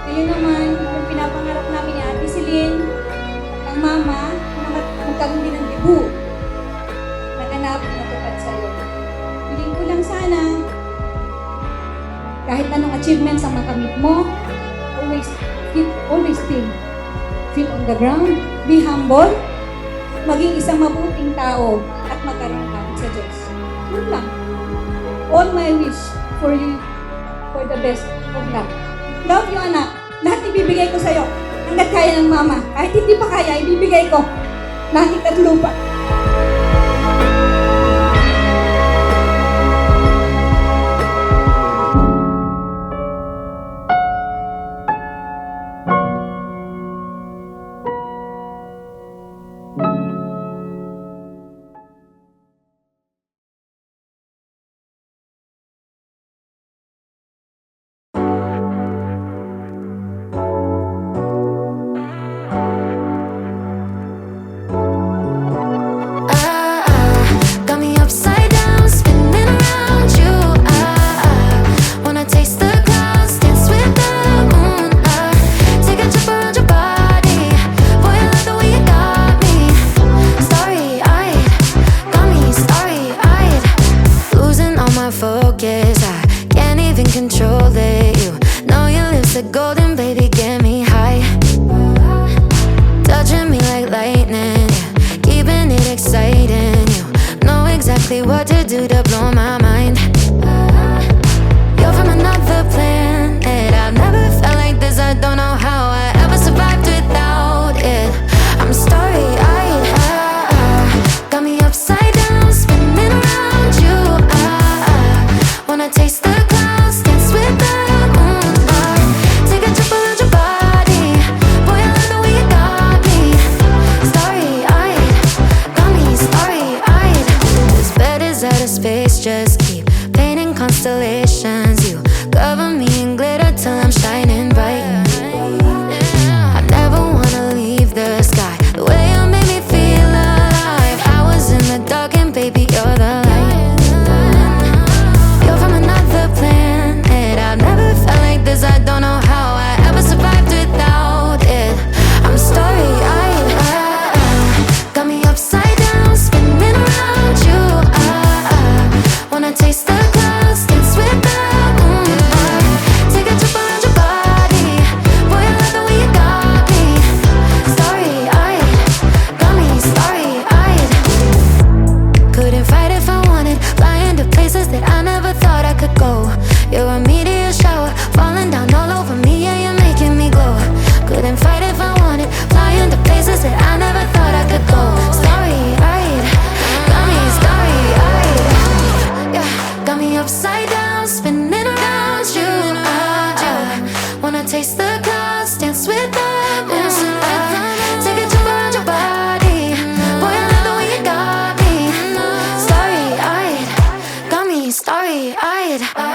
Ngayon naman, yung pinapangarap namin ni Ate Celine, ang mama, na magkaroon din ng debut. Naganap, natupad sa'yo. Hiling ko lang sana, kahit anong achievements ang makamit mo, always think, feel on the ground, be humble, maging isang mabuting tao, at magkaroon sa Diyos. Yun lang. All my wish for you, for the best of luck. Love you, anak. Lahat ibibigay ko sa'yo. Hanggat kaya ng mama. Kahit hindi pa kaya, ibibigay ko. Langit at lupa. Focus, I can't even control it. You know your lips are golden, baby, get me high. Touching me like lightning, yeah, keeping it exciting. You know exactly what to do to blow my mind. You're from another planet. I've never felt like this. I don't know how I ever survived without it. I'm starry-eyed, got me upside down, spinning around you. Wanna taste the clouds, dance with the moon, take a trip around your body. Boy, I love the way you got me. Starry-eyed, got me starry-eyed. This bed is out of space, just keep painting constellations. You cover me in glitter till I'm shining bright. I never wanna leave the sky. The way you made me feel alive. I was in the dark and baby, you're the light. I don't know how I ever survived without it. I'm starry-eyed, got me upside down, spinning around you. Wanna taste the clouds, dance with the moon. it.